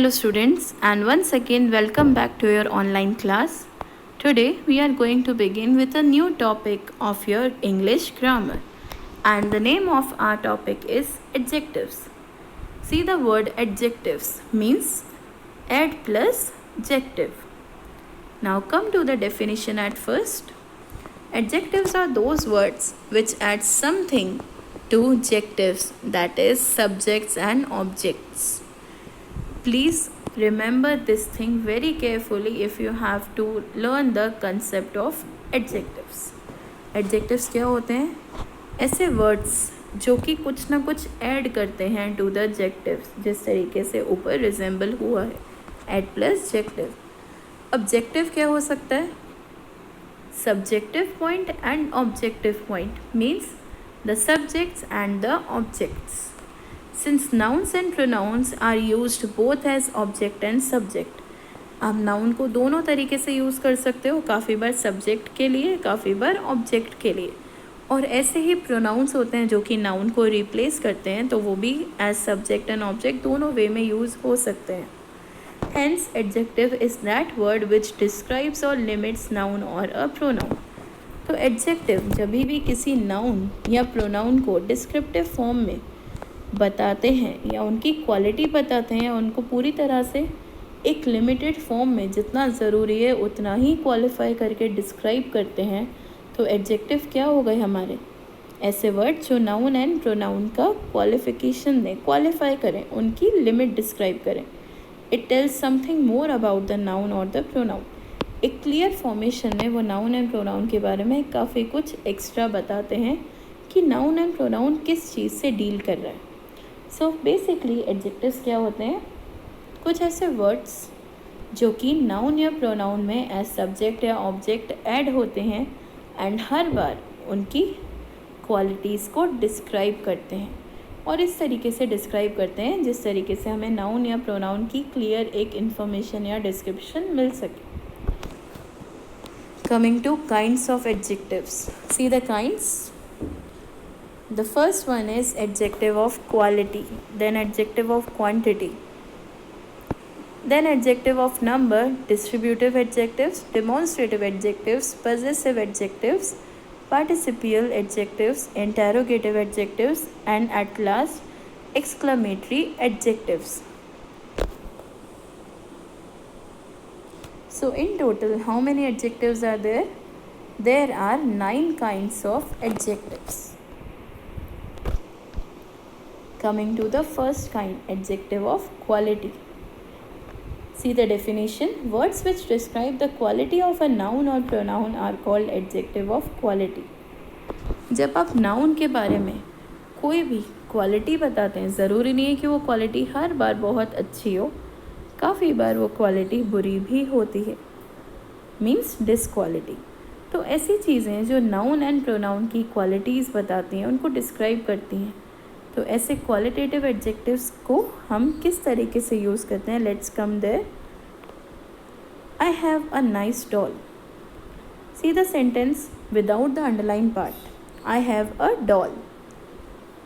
Hello students, and once again welcome back to your online class. Today we are going to begin with a new topic of your English grammar, and the name of our topic is adjectives. See, the word adjectives means add plus adjective. Now come to the definition at first. Adjectives are those words which add something to adjectives, that is subjects and objects. Please remember this thing very carefully if you have to learn the concept of adjectives. Adjectives क्या होते हैं? ऐसे words जो कि कुछ ना कुछ add करते हैं to the adjectives, जिस तरीके से ऊपर resemble हुआ है, add plus adjective. Objective क्या हो सकता है? Subjective point and objective point means the subjects and the objects. Since nouns and pronouns are used both as object and subject, आप नाउन को दोनों तरीके से यूज़ कर सकते हो, काफ़ी बार सब्जेक्ट के लिए, काफ़ी बार ऑब्जेक्ट के लिए, और ऐसे ही प्रोनाउंस होते हैं जो कि नाउन को रिप्लेस करते हैं, तो वो भी एज सब्जेक्ट एंड ऑब्जेक्ट दोनों वे में यूज़ हो सकते हैं. Hence, adjective is that word which describes or limits noun or a pronoun. तो एडजेक्टिव जब भी किसी नाउन या प्रोनाउन को डिस्क्रिप्टिव फॉर्म में बताते हैं या उनकी क्वालिटी बताते हैं, उनको पूरी तरह से एक लिमिटेड फॉर्म में जितना ज़रूरी है उतना ही क्वालिफाई करके डिस्क्राइब करते हैं, तो एडजेक्टिव क्या हो गए हमारे? ऐसे वर्ड जो नाउन एंड प्रोनाउन का क्वालिफिकेशन दें, क्वालिफाई करें, उनकी लिमिट डिस्क्राइब करें. It tells something more about the noun और द प्रोनाउन. एक क्लियर फॉर्मेशन में वो नाउन एंड प्रोनाउन के बारे में काफ़ी कुछ एक्स्ट्रा बताते हैं कि नाउन एंड प्रोनाउन किस चीज़ से डील कर रहा है. सो बेसिकली एडजेक्टिव्स क्या होते हैं? कुछ ऐसे वर्ड्स जो कि नाउन या प्रोनाउन में एज सब्जेक्ट या ऑब्जेक्ट ऐड होते हैं एंड हर बार उनकी क्वालिटीज़ को डिस्क्राइब करते हैं, और इस तरीके से डिस्क्राइब करते हैं जिस तरीके से हमें नाउन या प्रोनाउन की क्लियर एक इन्फॉर्मेशन या डिस्क्रिप्शन मिल सके. Coming two kinds of adjectives, see the kinds. The first one is adjective of quality, then adjective of quantity, then adjective of number, distributive adjectives, demonstrative adjectives, possessive adjectives, participial adjectives, interrogative adjectives, and at last exclamatory adjectives. So in total, how many adjectives are there? There are 9 kinds of adjectives. Coming to the first kind, adjective of quality. See the definition. Words which describe the quality of a noun or pronoun are called adjective of quality. जब आप noun के बारे में कोई भी quality बताते हैं, ज़रूरी नहीं है कि वो क्वालिटी हर बार बहुत अच्छी हो, काफ़ी बार वो क्वालिटी बुरी भी होती है, मीन्स डिसक्वालिटी. तो ऐसी चीज़ें जो नाउन एंड प्रोनाउन की क्वालिटीज़ बताती हैं, उनको डिस्क्राइब करती हैं, तो ऐसे क्वालिटेटिव एडजेक्टिव्स को हम किस तरीके से यूज़ करते हैं? Let's come there. I have a nice doll. See the sentence without the underline part. I have a doll.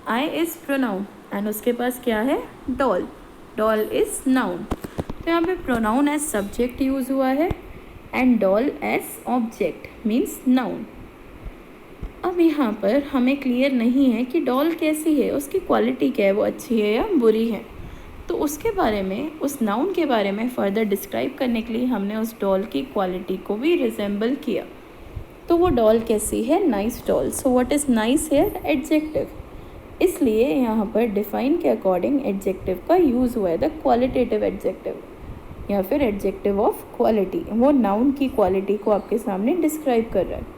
I is pronoun and उसके पास क्या है? डॉल. Doll is noun. तो यहाँ पे प्रोनाउन एज सब्जेक्ट यूज़ हुआ है and doll as object means noun. अब यहाँ पर हमें क्लियर नहीं है कि डॉल कैसी है, उसकी क्वालिटी क्या है, वो अच्छी है या बुरी है. तो उसके बारे में, उस नाउन के बारे में फर्दर डिस्क्राइब करने के लिए हमने उस डॉल की क्वालिटी को भी रिजेंबल किया. तो वो डॉल कैसी है? Nice doll. So what is nice here? Adjective. इसलिए यहाँ पर डिफाइन के अकॉर्डिंग एडजेक्टिव का यूज़ हुआ है, द क्वालिटेटिव एडजेक्टिव या फिर एडजेक्टिव ऑफ क्वालिटी. वो नाउन की क्वालिटी को आपके सामने डिस्क्राइब कर रहा है.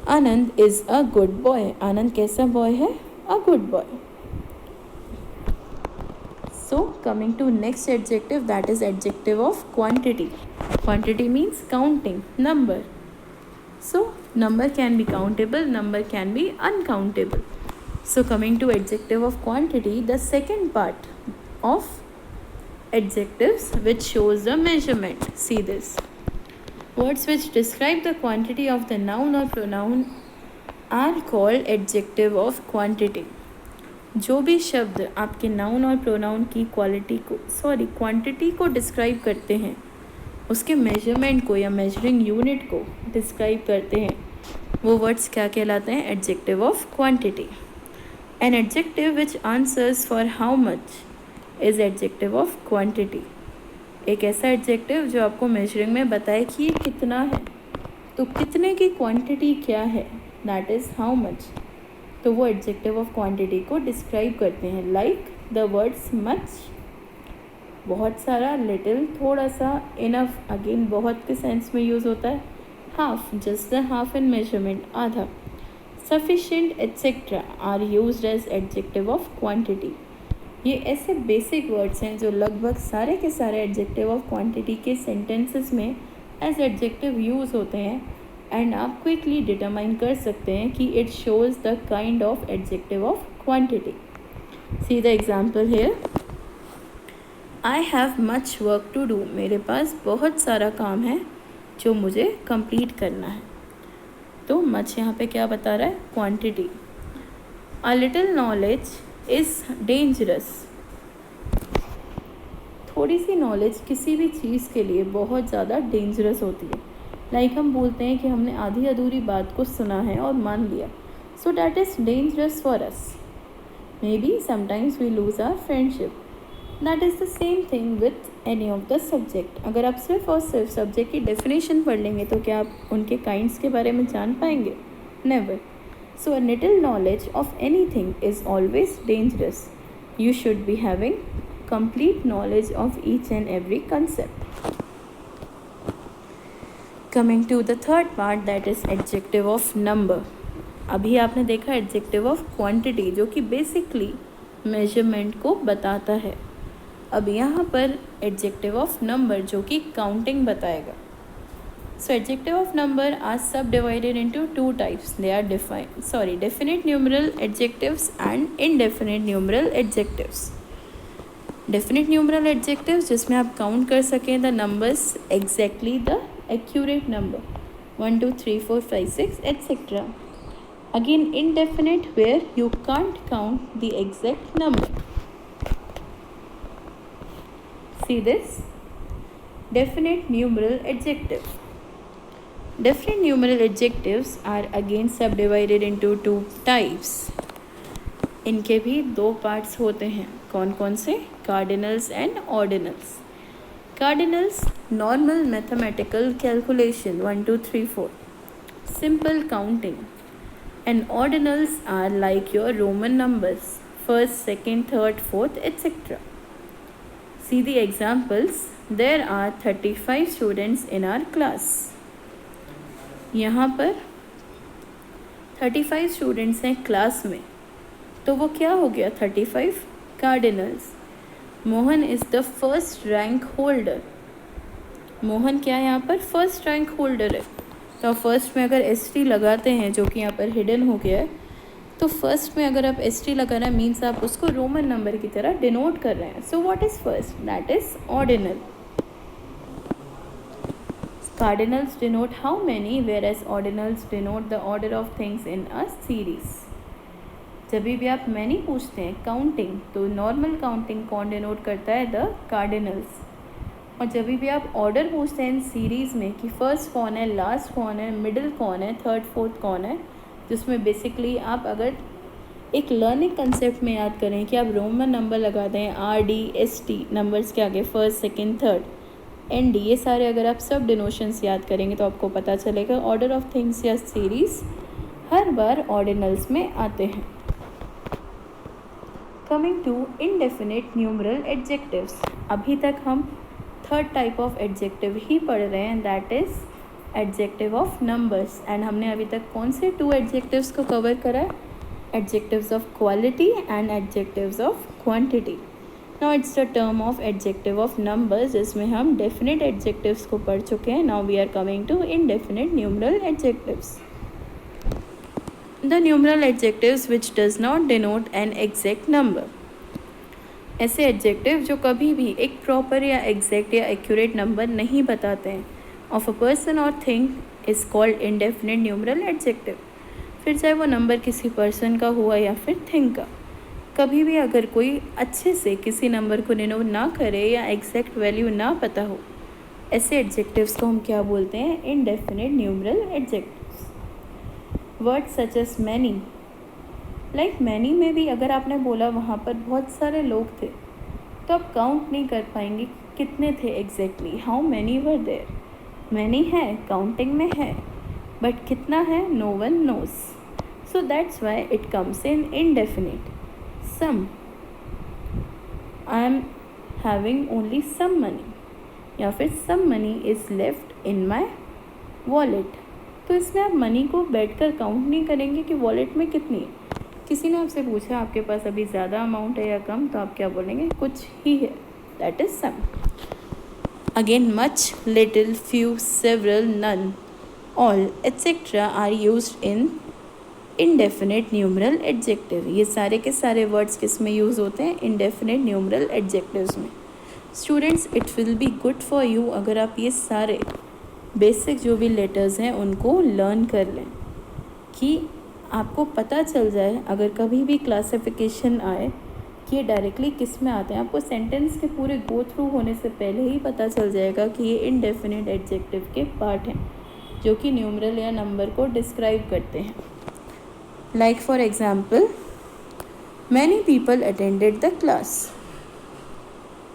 Anand is a good boy. Anand कैसा बॉय है? A good boy. So coming to next adjective, that is adjective of quantity. Quantity means counting, number. So number can be countable, number can be uncountable. So coming to adjective of quantity, the second part of adjectives which shows the measurement. See this. Words which describe the quantity of the noun or pronoun are called adjective of quantity. जो भी शब्द आपके noun और pronoun की quantity को describe करते हैं, उसके मेजरमेंट को या मेजरिंग यूनिट को डिस्क्राइब करते हैं, वो वर्ड्स क्या कहलाते हैं? Adjective of quantity. An adjective which answers for how much is adjective of quantity. एक ऐसा एडजेक्टिव जो आपको मेजरिंग में बताए कि ये कितना है, तो कितने की क्वांटिटी क्या है, दैट इज़ हाउ मच. तो वो एडजेक्टिव ऑफ क्वांटिटी को डिस्क्राइब करते हैं. लाइक द वर्ड्स मच, बहुत सारा, लिटिल, थोड़ा सा, इनफ, अगेन बहुत के सेंस में यूज़ होता है. Half, just the half in measurement, आधा. Sufficient etcetera are used as adjective of quantity. ये ऐसे बेसिक वर्ड्स हैं जो लगभग सारे के सारे एडजेक्टिव ऑफ क्वांटिटी के सेंटेंसेस में एज एडजेक्टिव यूज़ होते हैं. एंड आप क्विकली डिटरमाइन कर सकते हैं कि it shows the kind of adjective of quantity. See the example here. I have much work to do. मेरे पास बहुत सारा काम है जो मुझे कंप्लीट करना है. तो मच यहाँ पे क्या बता रहा है? Quantity. A little knowledge is dangerous. थोड़ी सी नॉलेज किसी भी चीज़ के लिए बहुत ज़्यादा डेंजरस होती है. लाइक हम बोलते हैं कि हमने आधी अधूरी बात को सुना है और मान लिया, so that is dangerous for us. Maybe sometimes we lose our friendship. That is the same thing with any of the subject. अगर आप सिर्फ और सिर्फ सब्जेक्ट की डेफिनेशन पढ़ लेंगे तो क्या आप उनके काइंड्स के बारे में जान पाएंगे? Never. So a little knowledge of anything is always dangerous. You should be having complete knowledge of each and every concept. Coming to the third part, that is adjective of number. अभी आपने देखा adjective of quantity जो कि basically measurement को बताता है. अब यहाँ पर adjective of number जो कि counting बताएगा. So adjective of number are subdivided into two types. They are definite numeral adjectives and indefinite numeral adjectives. Definite numeral adjectives जिसमें आप count कर सकें the numbers exactly the accurate number 1 2 3 4 5 6 etc. Again indefinite where you can't count the exact number. See this? Definite numeral adjective. Definite numeral adjectives are again subdivided into two types. इनके भी दो parts होते हैं. कौन कौन से? Cardinals and ordinals. Cardinals normal mathematical calculation 1 2 3 4, simple counting. And ordinals are like your Roman numbers, first, second, third, fourth etc. See the examples. There are 35 students in our class. यहाँ पर 35 students हैं class में, तो वो क्या हो गया? 35 cardinals. Mohan is the first rank holder. Mohan क्या है यहाँ पर? फर्स्ट रैंक होल्डर है. तो फर्स्ट में अगर ST लगाते हैं जो कि यहाँ पर हिडन हो गया है, तो फर्स्ट में अगर आप ST लगा रहे हैं मीन्स आप उसको रोमन नंबर की तरह डिनोट कर रहे हैं. सो what is first? That is ordinal. Cardinals denote how many, whereas ordinals denote the order of things in a series. जब भी आप many पूछते हैं काउंटिंग, तो नॉर्मल काउंटिंग कौन डिनोट करता है? The cardinals. और जब भी आप ऑर्डर पूछते हैं इन सीरीज़ में कि फर्स्ट कौन है, लास्ट कौन है, मिडिल कौन है, थर्ड फोर्थ कौन है, जिसमें बेसिकली आप अगर एक लर्निंग कंसेप्ट में याद करें कि आप रोमन नंबर लगा दें, RD ST नंबर्स के आगे फर्स्ट, सेकेंड, थर्ड, ND, ये सारे अगर आप सब डिनोशंस याद करेंगे तो आपको पता चलेगा ऑर्डर ऑफ थिंग्स या सीरीज़ हर बार ऑर्डिनल्स में आते हैं. Coming to indefinite numeral adjectives. अभी तक हम थर्ड टाइप ऑफ एडजेक्टिव ही पढ़ रहे हैं, that is adjective of numbers. And हमने अभी तक कौन से टू एडजेक्टिव्स को कवर करा है? Adjectives of quality and adjectives of quantity. Now it's the term of adjective of numbers जिसमें हम definite adjectives को पढ़ चुके हैं. Now we are coming to indefinite numeral adjectives. The numeral adjectives which does not denote an exact number. ऐसे adjective जो कभी भी एक प्रॉपर या एग्जैक्ट या एक्यूरेट नंबर नहीं बताते हैं ऑफ अ पर्सन और thing is called indefinite numeral adjective. फिर चाहे वो नंबर किसी पर्सन का हुआ या फिर थिंग का. कभी भी अगर कोई अच्छे से किसी नंबर को डिनोट ना करे या एग्जैक्ट वैल्यू ना पता हो, ऐसे एडजेक्टिव्स को हम क्या बोलते हैं? Indefinite numeral adjectives. Words such as many, like many में भी अगर आपने बोला वहाँ पर बहुत सारे लोग थे, तो आप काउंट नहीं कर पाएंगे कितने थे exactly, how many were there. Many है, काउंटिंग में है, बट कितना है no one knows, so that's why it comes in indefinite. Some, I am having only some money, या फिर some money is left in my wallet. तो इसमें आप मनी को बैठकर काउंट नहीं करेंगे कि वॉलेट में कितनी है। किसी ने आपसे पूछा आपके पास अभी ज़्यादा अमाउंट है या कम, तो आप क्या बोलेंगे? कुछ ही है, that is some. Again much, little, few, several, none, all etcetera are used in indefinite numeral adjective. ये सारे के सारे वर्ड्स किस में यूज़ होते हैं? इनडेफिनिट न्यूमरल एडजेक्टिव्स में। Students, it will be good for you अगर आप ये सारे बेसिक जो भी लेटर्स हैं उनको लर्न कर लें, कि आपको पता चल जाए अगर कभी भी क्लासिफिकेशन आए कि ये डायरेक्टली किस में आते हैं। आपको सेंटेंस के पूरे गो थ्रू होने से पहले ही पता चल जाएगा कि ये इनडेफिनिट एडजेक्टिव के पार्ट हैं जो कि न्यूमरल या नंबर को डिस्क्राइब करते हैं। Like for example, many people attended the class.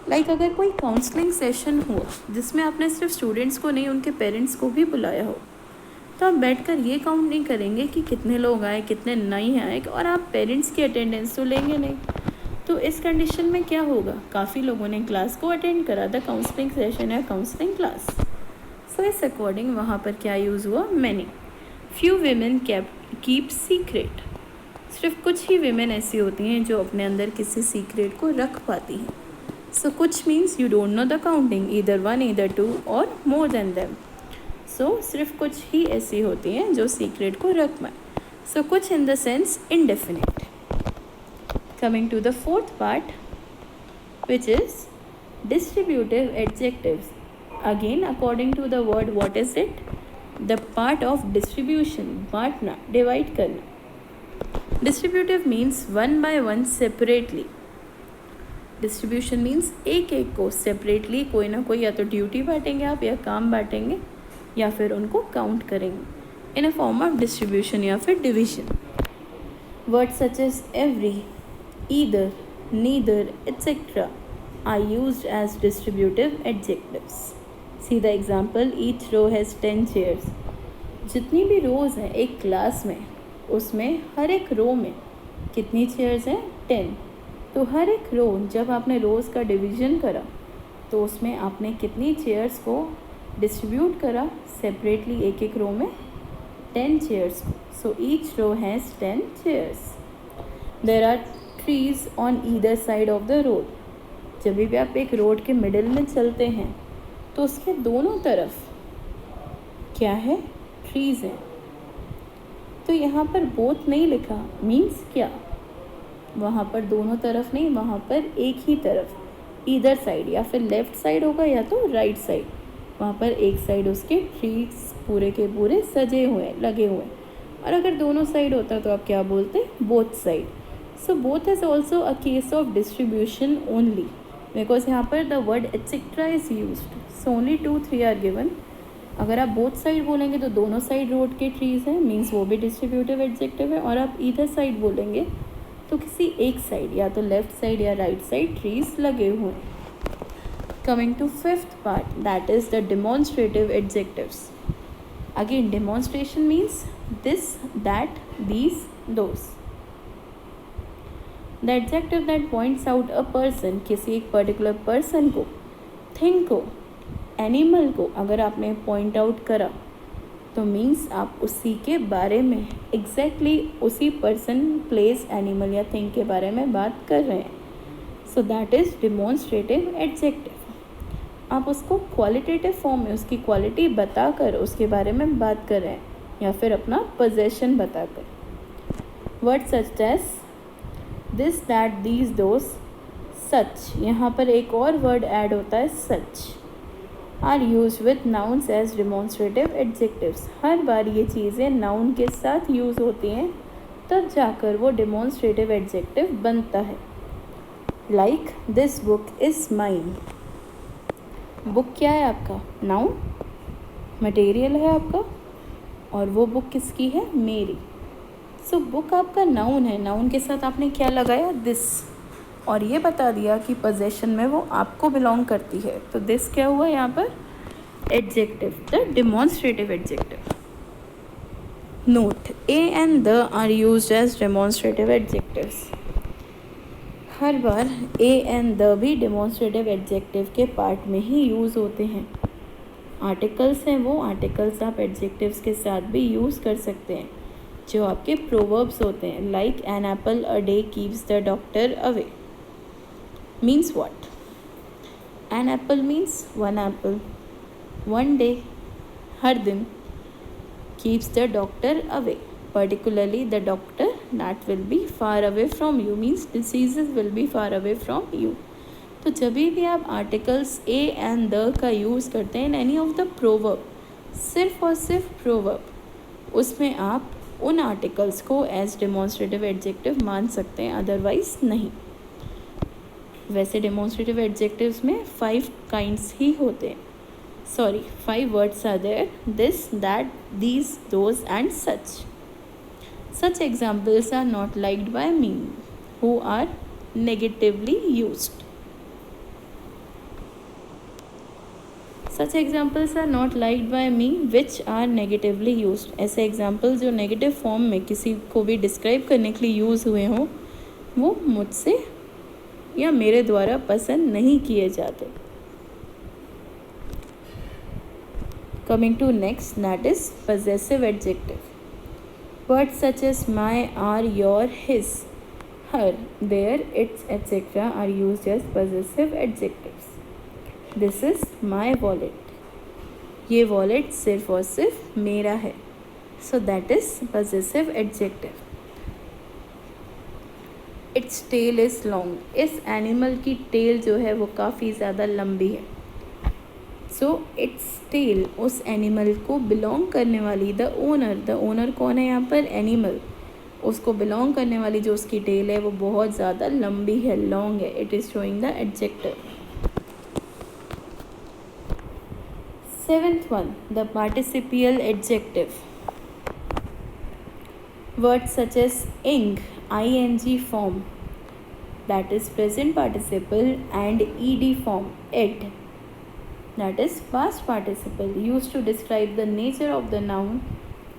Like अगर कोई काउंसलिंग सेशन हो जिसमें आपने सिर्फ स्टूडेंट्स को नहीं उनके पेरेंट्स को भी बुलाया हो, तो आप बैठकर ये काउंट नहीं करेंगे कि कितने लोग आए कितने नहीं आए, और आप पेरेंट्स की अटेंडेंस तो लेंगे नहीं। तो इस कंडीशन में क्या होगा? काफ़ी लोगों ने क्लास को अटेंड करा, द काउंसलिंग सेशन या काउंसलिंग क्लास। सो इस अकॉर्डिंग वहाँ पर क्या यूज़ हुआ? Many. Few women keep secret. सिर्फ कुछ ही वीमेन ऐसी होती हैं जो अपने अंदर किसी सीक्रेट को रख पाती हैं। सो कुछ means you don't know the counting, either one, either two और मोर देन देम। सो सिर्फ कुछ ही ऐसी होती हैं जो सीक्रेट को रख पाएँ। सो कुछ in the sense indefinite. Coming to the fourth part, which is distributive adjectives. Again, according to the word, what is it? The part of distribution, बांटना, divide करना। Distributive means one by one separately. Distribution means एक एक को separately कोई ना कोई या तो ड्यूटी बांटेंगे आप, या काम बांटेंगे, या फिर उनको काउंट करेंगे in a form of distribution या फिर division. Words such as every, either, neither, etc. are used as distributive adjectives. See the example, each row has 10 chairs. जितनी भी रोज़ हैं एक क्लास में, उसमें हर एक रो में कितनी चेयर्स हैं? 10। तो हर एक रो, जब आपने रोज़ का डिवीज़न करा तो उसमें आपने कितनी चेयर्स को डिस्ट्रीब्यूट करा सेपरेटली एक एक रो में? 10 चेयर्स को। So each row has 10 chairs. There are trees on either side of the road. जब भी आप एक रोड के मिडिल में चलते हैं तो उसके दोनों तरफ क्या है? ट्रीज हैं। तो यहाँ पर बोथ नहीं लिखा, मीन्स क्या? वहाँ पर दोनों तरफ नहीं, वहाँ पर एक ही तरफ, ईदर साइड, या फिर लेफ्ट साइड होगा या तो राइट साइड। वहाँ पर एक साइड उसके ट्रीज पूरे के पूरे सजे हुए लगे हुए, और अगर दोनों साइड होता तो आप क्या बोलते? Both side. So both is also a case of distribution only, because यहाँ पर the word etc is used. So only 2, 3 are given. अगर आप both side बोलेंगे तो दोनों साइड रोड के ट्रीज हैं, मीन्स वो भी डिस्ट्रीब्यूटिव एडजेक्टिव है। और आप either साइड बोलेंगे तो किसी एक साइड, या तो लेफ्ट साइड या राइट साइड ट्रीज लगे हुए हैं। Coming to fifth part, that is the demonstrative adjectives. Again, demonstration means this, that, these, those. The adjective that points out a person, किसी एक पर्टिकुलर पर्सन को, thing को, animal को अगर आपने पॉइंट आउट करा तो मीन्स आप उसी के बारे में एग्जैक्टली उसी पर्सन, प्लेस, एनिमल या थिंग के बारे में बात कर रहे हैं। So that is demonstrative adjective. आप उसको क्वालिटेटिव फॉर्म में उसकी क्वालिटी बताकर उसके बारे में बात कर रहे हैं, या फिर अपना पोजेशन बताकर। Word such as this, that, these, those, such. यहाँ पर एक और वर्ड ऐड होता है such. Are use with nouns as demonstrative adjectives. हर बार ये चीज़ें नाउन के साथ यूज़ होती हैं तब जाकर वो डेमोन्स्ट्रेटिव एडजेक्टिव बनता है। Like this book is mine. Book क्या है आपका? नाउन। मटेरियल है आपका, और वो बुक किसकी है? मेरी। सो बुक आपका नाउन है, नाउन के साथ आपने क्या लगाया? दिस, और ये बता दिया कि पोजेशन में वो आपको बिलोंग करती है। तो दिस क्या हुआ यहाँ पर? Adjective, the demonstrative adjective. Note, a and the are used as demonstrative adjectives. हर बार ए एंड द भी डेमोन्स्ट्रेटिव एडजेक्टिव के पार्ट में ही यूज़ होते हैं। आर्टिकल्स हैं वो आर्टिकल्स आप एडजेक्टिव्स के साथ भी यूज़ कर सकते हैं, जो आपके प्रोवर्ब्स होते हैं। Like an apple a day keeps the doctor away. Means what? An apple means one apple, one day, हर दिन, keeps the doctor away, particularly the doctor that will be far away from you, means diseases will be far away from you. तो जब भी आप articles a and the का use करते हैं in any of the proverb, सिर्फ और सिर्फ प्रोवर्ब, उसमें आप उन आर्टिकल्स को एज डेमोन्स्ट्रेटिव एडजेक्टिव मान सकते हैं, अदरवाइज नहीं। वैसे डेमोन्स्ट्रेटिव एडजेक्टिव्स में 5 काइंड्स ही होते हैं, 5 words are there: this, that, these, those and such. Such examples are not liked by me, who are negatively used. Such examples are not liked by me which are negatively used. ऐसे examples जो negative form में किसी को भी describe करने के लिए use हुए हों, वो मुझसे या मेरे द्वारा पसंद नहीं किए जाते। Coming to next, that is possessive adjective. Words such as my, are, your, his, her, their, its, etc. are used as possessive adjectives. This is my wallet. ये wallet सिर्फ और सिर्फ मेरा है, so that is possessive adjective. Its tail is long. इस animal की tail जो है वो काफ़ी ज़्यादा लंबी है। सो इट्स टेल, उस एनिमल को बिलोंग करने वाली, द ओनर कौन है यहाँ पर? एनिमल। उसको बिलोंग करने वाली जो उसकी टेल है वो बहुत ज़्यादा लंबी है, लॉन्ग है। It is showing the adjective. 7th one, the participial adjective. Words such as ing, ing form, that is present participle, and ed form, ed, that is past participle, used to describe the nature of the noun,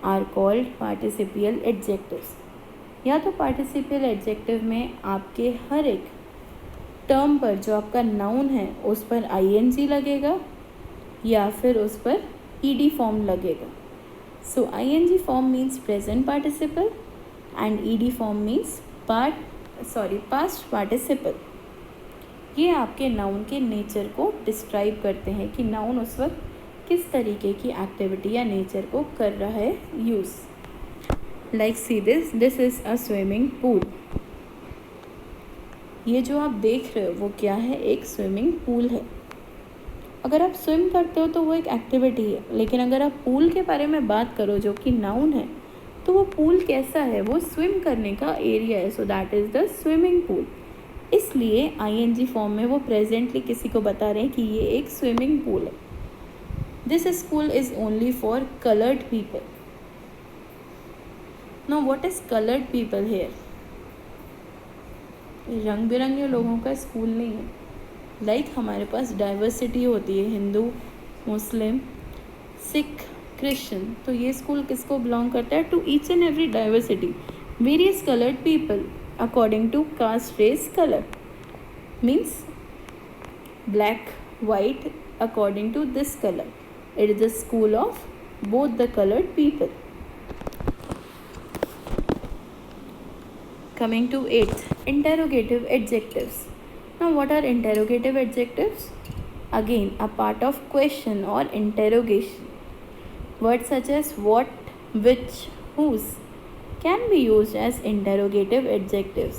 are called participial adjectives. या तो participial adjective में आपके हर एक term पर जो आपका noun है उस पर ing लगेगा या फिर उस पर ed फॉर्म लगेगा। सो ing form means present participle and ed form means past participle. ये आपके नाउन के नेचर को डिस्क्राइब करते हैं कि नाउन उस वक्त किस तरीके की एक्टिविटी या नेचर को कर रहा है use. Like see this is a swimming pool. ये जो आप देख रहे हो वो क्या है? एक स्विमिंग पूल है। अगर आप स्विम करते हो तो वो एक एक्टिविटी है, लेकिन अगर आप पूल के बारे में बात करो जो कि नाउन है, तो वो पूल कैसा है? वो स्विम करने का एरिया है, so that is the swimming pool. इसलिए ing फॉर्म में वो प्रेजेंटली किसी को बता रहे हैं कि ये एक स्विमिंग पूल है। This school is only for coloured people. Now what is coloured people here? रंग बिरंगे लोगों का स्कूल नहीं है। लाइक हमारे पास डाइवर्सिटी होती है, हिंदू, मुस्लिम, सिख, क्रिश्चियन, तो ये स्कूल किसको बिलोंग करता है? To each and every diversity, various coloured people according to caste, race, color, means black, white, according to this color. It is the school of both the colored people. Coming to 8th, interrogative adjectives. Now what are interrogative adjectives? Again, a part of question or interrogation. Words such as what, which, whose can be used as interrogative adjectives.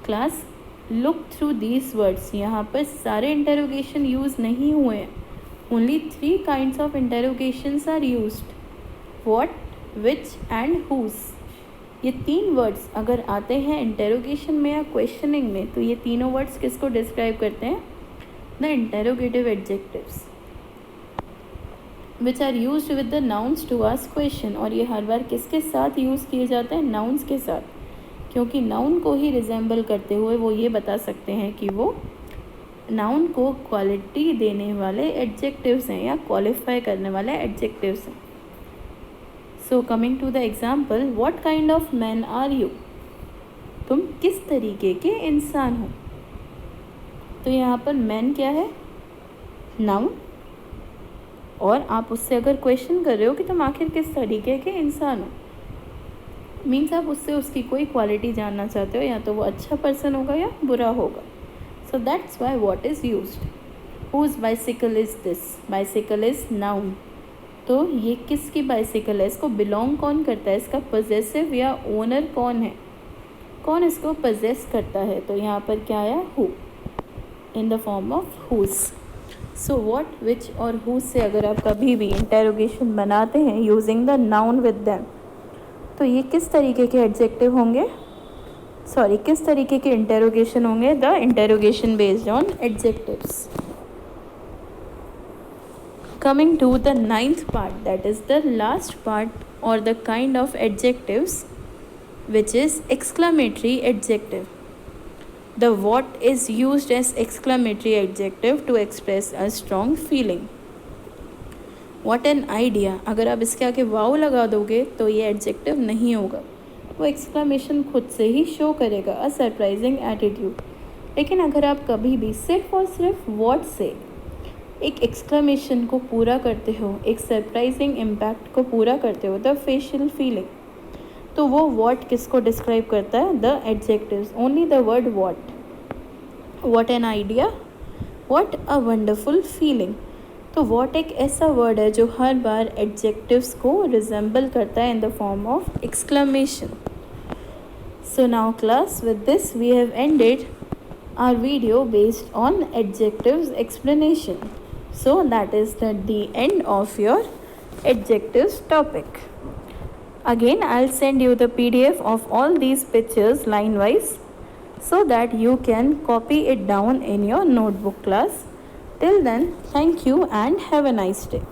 Class, look through these words. यहाँ पर सारे interrogation use नहीं हुए हैं. Only 3 kinds of interrogations are used: what, which and whose. ये 3 words अगर आते हैं इंटेरोगेशन में या क्वेश्चनिंग में, तो ये तीनों वर्ड्स किसको डिस्क्राइब करते हैं? The interrogative adjectives which are used with the nouns to ask question. और ये हर बार किसके साथ यूज़ किए जाते हैं? नाउन्स के साथ, क्योंकि नाउन को ही रिजेंबल करते हुए वो ये बता सकते हैं कि वो नाउन को क्वालिटी देने वाले एडजेक्टिव्स हैं या क्वालिफाई करने वाले एडजेक्टिव्स हैं। So coming to the example, what kind of man are you? तुम किस तरीके के इंसान हो? तो यहाँ पर मैन क्या है? नाउन। और आप उससे अगर क्वेश्चन कर रहे हो कि तुम आखिर किस तरीके के इंसान हो, मीन्स आप उससे उसकी कोई क्वालिटी जानना चाहते हो, या तो वो अच्छा पर्सन होगा या बुरा होगा। So that's why what is used. Whose bicycle is this? Bicycle is noun. तो ये किसकी बाइसिकल है? इसको बिलोंग कौन करता है? इसका पजेसिव या ओनर कौन है? कौन इसको पजेस करता है? तो यहाँ पर क्या आया? Who, in the form of whose. So what, which और हुज से अगर आप कभी भी इंटेरोगेशन बनाते हैं using the noun with them, तो ये किस तरीके के एडजेक्टिव होंगे? सॉरी, किस तरीके के इंटेरोगेशन होंगे? The interrogation based on adjectives. Coming to the 9th part, that is the last part or the kind of adjectives, which is exclamatory adjective. The what is used as exclamatory adjective to express a strong feeling. What an idea, अगर आप इसके आगे वाव लगा दोगे तो ये adjective नहीं होगा, वो एक्सक्लामेशन खुद से ही शो करेगा, अ सरप्राइजिंग एटीट्यूड। लेकिन अगर आप कभी भी सिर्फ और सिर्फ वॉट से एक एक्सक्लेमेशन को पूरा करते हो, एक सरप्राइजिंग इम्पैक्ट को पूरा करते हो, द फेशियल फीलिंग, तो वो वॉट किसको डिस्क्राइब करता है? The adjectives, only the word what. What an idea, what a wonderful feeling. तो वॉट एक ऐसा वर्ड है जो हर बार एडजेक्टिव्स को रिजेंबल करता है in the form of exclamation. So now class, with this we have ended our video based on adjectives explanation. So that is the end of your adjectives topic. Again, I'll send you the PDF of all these pictures line wise so that you can copy it down in your notebook class. Till then, thank you and have a nice day.